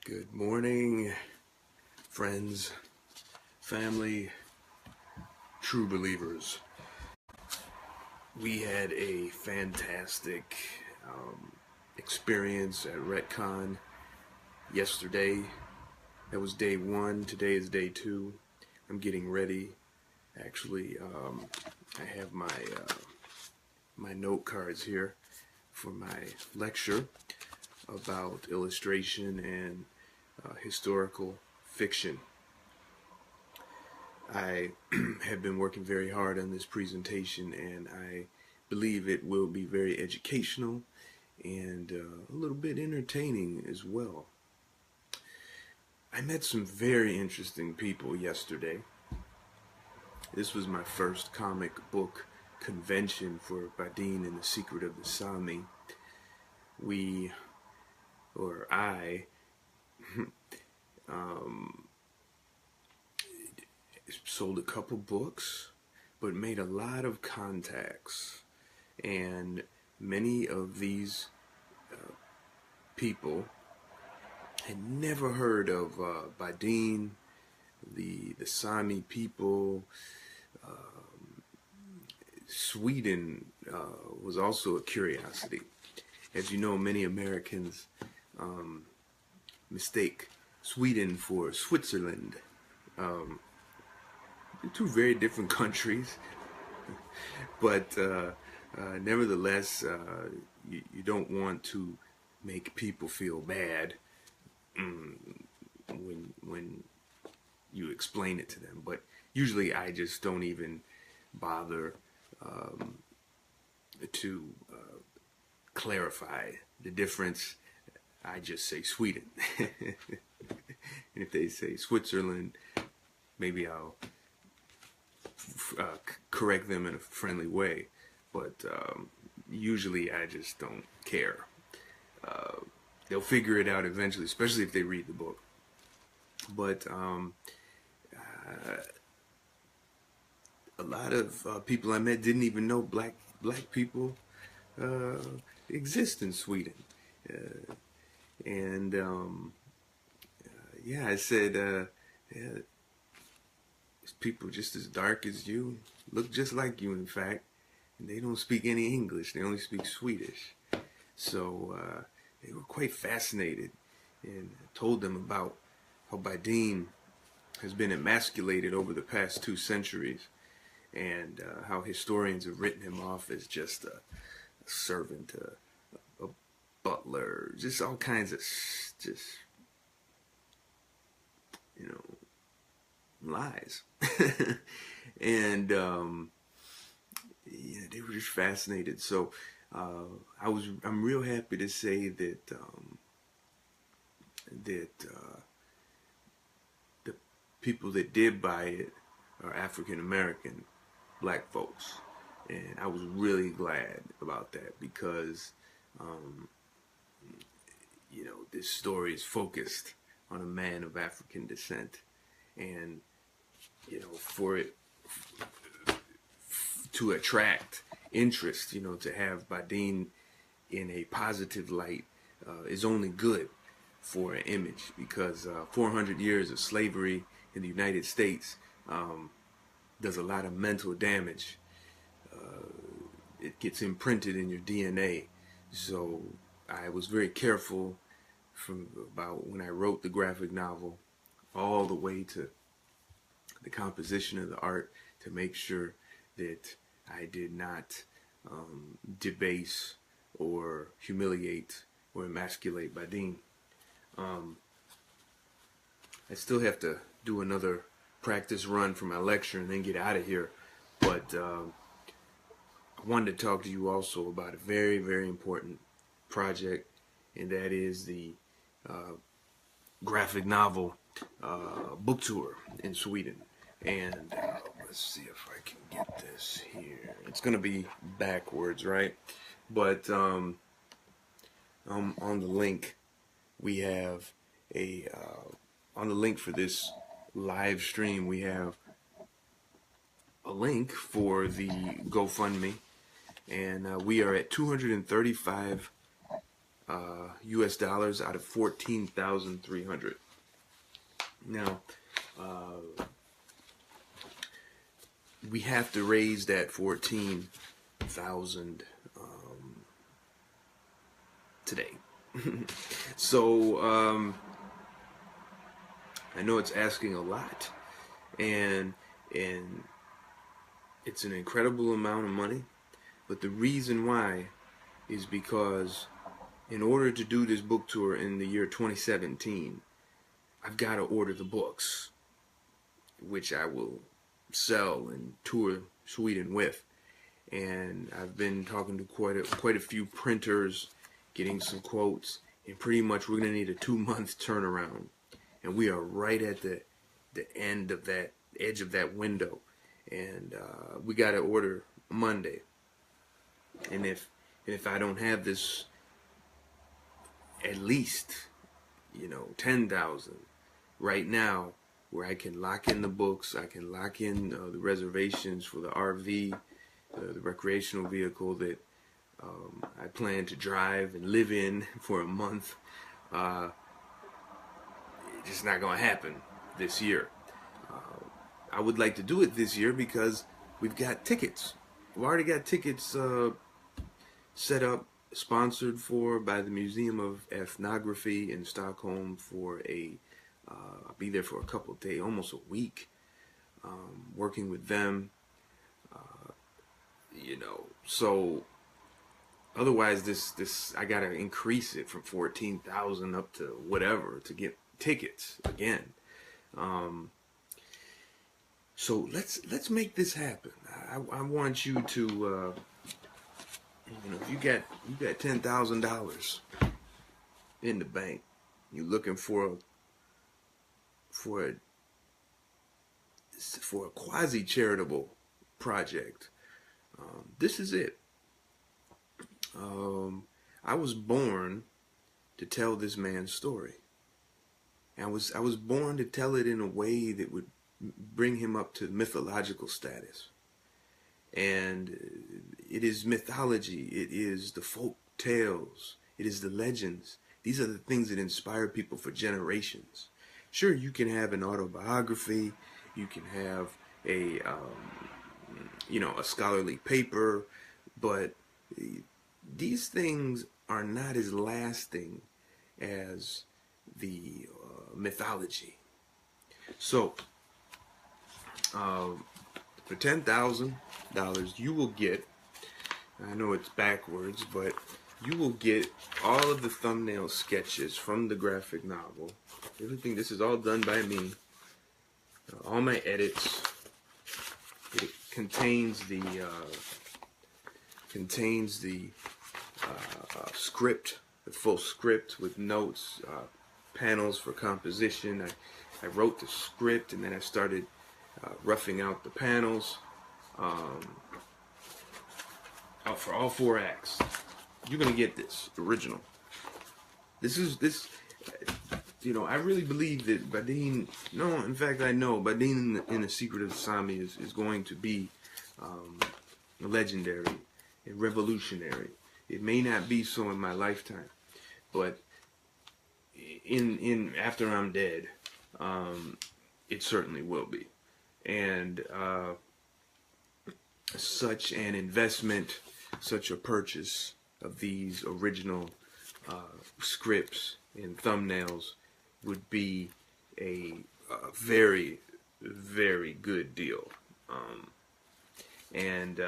Good morning, friends, family, true believers. We had a fantastic experience at RetCON yesterday. That was day one. Today is day two. I'm getting ready. Actually, I have my note cards here for my lecture about illustration and historical fiction. I have been working very hard on this presentation, and I believe it will be very educational and a little bit entertaining as well. I met some very interesting people yesterday. This was my first comic book convention for Badin and the Secret of the Sami. I sold a couple books, but made a lot of contacts. And many of these people had never heard of Badin, the Sami people. Sweden was also a curiosity. As you know, many Americans mistake Sweden for Switzerland. Two very different countries, but nevertheless, you don't want to make people feel bad when you explain it to them. But usually I just don't even bother to clarify the difference. I just say Sweden. And if they say Switzerland, maybe I'll correct them in a friendly way, but usually I just don't care. They'll figure it out eventually, especially if they read the book. But a lot of people I met didn't even know black people exist in Sweden. Yeah, I said, yeah, people just as dark as you, look just like you, in fact, and they don't speak any English. They only speak Swedish. So they were quite fascinated, and I told them about how Badin has been emasculated over the past 2 centuries, and how historians have written him off as just a servant, a butler, just all kinds of lies. And yeah, they were just fascinated. So I'm real happy to say that the people that did buy it are African American black folks, and I was really glad about that, because this story is focused on a man of African descent, and for it to attract interest, to have Badin in a positive light is only good for an image, because 400 years of slavery in the United States does a lot of mental damage. It gets imprinted in your DNA. So I was very careful from about when I wrote the graphic novel all the way to the composition of the art, to make sure that I did not debase or humiliate or emasculate Badin. I still have to do another practice run for my lecture and then get out of here, but I wanted to talk to you also about a very, very important project, and that is the graphic novel book tour in Sweden. And let's see if I can get this here. It's gonna be backwards, right? But on the link we have on the link for this live stream, we have a link for the GoFundMe, and we are at 235 US dollars out of 14,300. Now, we have to raise that 14,000 today. So I know it's asking a lot, and it's an incredible amount of money, but the reason why is because in order to do this book tour in the year 2017, I've got to order the books, which I will sell and tour Sweden with. And I've been talking to quite a few printers, getting some quotes, and pretty much we're going to need a 2-month turnaround. And we are right at the end of that, edge of that window. And we got to order Monday. And if I don't have this, at least, 10,000 right now, where I can lock in the books, I can lock in the reservations for the RV, the recreational vehicle that I plan to drive and live in for a month. It's just not going to happen this year. I would like to do it this year because we've got tickets. We've already got tickets set up, sponsored for by the Museum of Ethnography in Stockholm for I'll be there for a couple of days, almost a week, working with them, so otherwise this I gotta increase it from 14,000 up to whatever to get tickets again. So let's make this happen. I want you to if you got $10,000 in the bank, you're looking for a quasi-charitable project, this is it. I was born to tell this man's story. I was born to tell it in a way that would bring him up to mythological status. And it is mythology, it is the folk tales, it is the legends. These are the things that inspire people for generations. Sure, you can have an autobiography, you can have a scholarly paper, but these things are not as lasting as the mythology. So, for $10,000, you will get, I know it's backwards, but you will get all of the thumbnail sketches from the graphic novel. Everything, this is all done by me. All my edits. It contains the script, the full script with notes, panels for composition. I wrote the script and then I started roughing out the panels for all 4 acts. You're gonna get this original. I really believe that Badin. No, in fact, I know Badin in the Secret of the Sami is going to be legendary and revolutionary. It may not be so in my lifetime, but in after I'm dead, it certainly will be. And such an investment, such a purchase of these original scripts and thumbnails would be a very, very good deal. And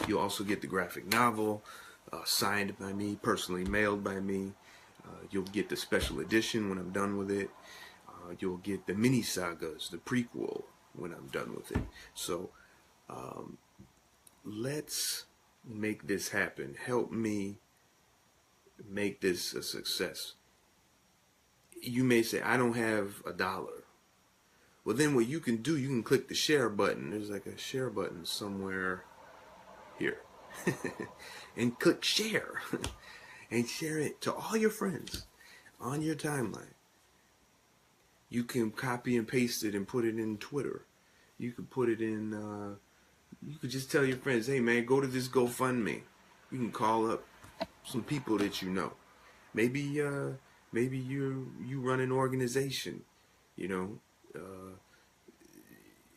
you'll also get the graphic novel signed by me, personally mailed by me. You'll get the special edition when I'm done with it. You'll get the mini sagas, the prequel, when I'm done with it. So let's make this happen. Help me make this a success. You may say, I don't have $1. Well, then what you can do, you can click the share button. There's like a share button somewhere here. And click share. And share it to all your friends on your timeline. You can copy and paste it and put it in Twitter. You could put it in, you could just tell your friends, hey man, go to this GoFundMe. You can call up some people that you know. Maybe maybe you run an organization, you know,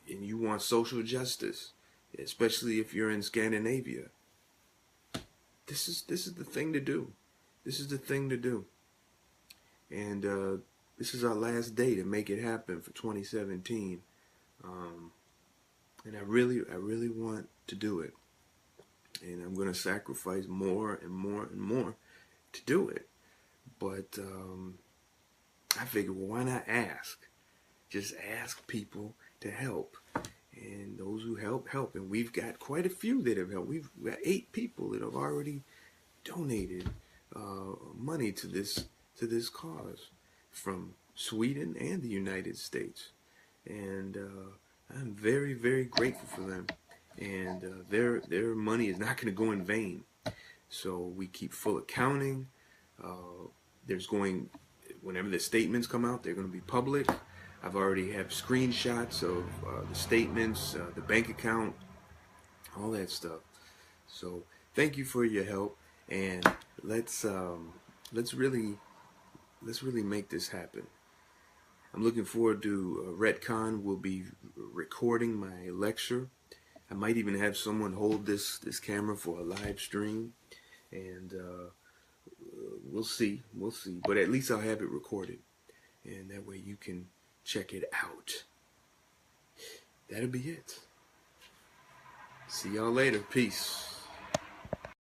and you want social justice, especially if you're in Scandinavia. This is the thing to do. This is the thing to do. And this is our last day to make it happen for 2017. Um, and I really want to do it. And I'm going to sacrifice more and more and more to do it. But I figured, well, why not ask? Just ask people to help. And those who help. And we've got quite a few that have helped. We've got 8 people that have already donated money to this cause from Sweden and the United States. And I'm very, very grateful for them. And their money is not going to go in vain. So we keep full accounting. There's going, whenever the statements come out, they're going to be public. I've already have screenshots of the statements, the bank account, all that stuff. So thank you for your help, and let's really make this happen. I'm looking forward to RetCON. We'll be recording my lecture. I might even have someone hold this camera for a live stream, and we'll see. But at least I'll have it recorded, and that way you can check it out. That'll be it. See y'all later. Peace.